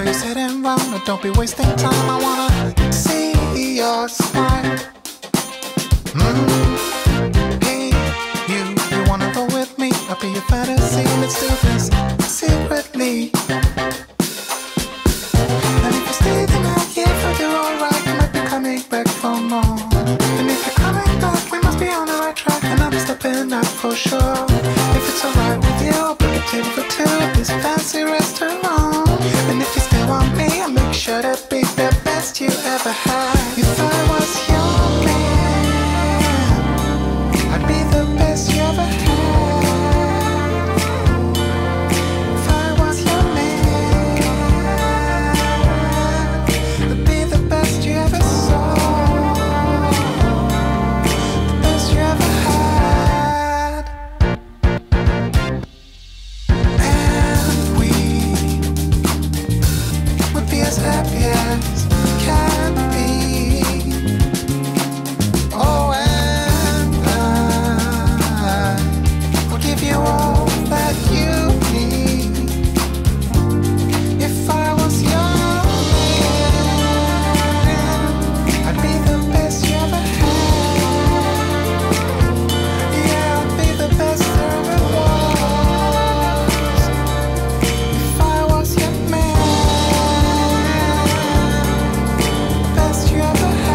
you're sitting round, but don't be wasting time. I wanna see your smile. Hey, you wanna go with me? I'll be your fantasy. Let's do this secretly. And if you stay the night, yeah, if I do alright, you might be coming back for more. And if you're coming back, we must be on the right track, and I'm stepping out for sure. If it's alright with you, I'll book a table for two at this fancy restaurant. And if you still want me, I'll make sure to be the best you ever had. If I was your man, I'd be the best you ever had. If I was your man, I'd be the best you ever saw, the best you ever had. And we would be as happy as can be. Oh, and I will give you all that you need. If I was your man, I'd be the best you ever had. Yeah, I'd be the best there ever was. If I was your man, best you ever had.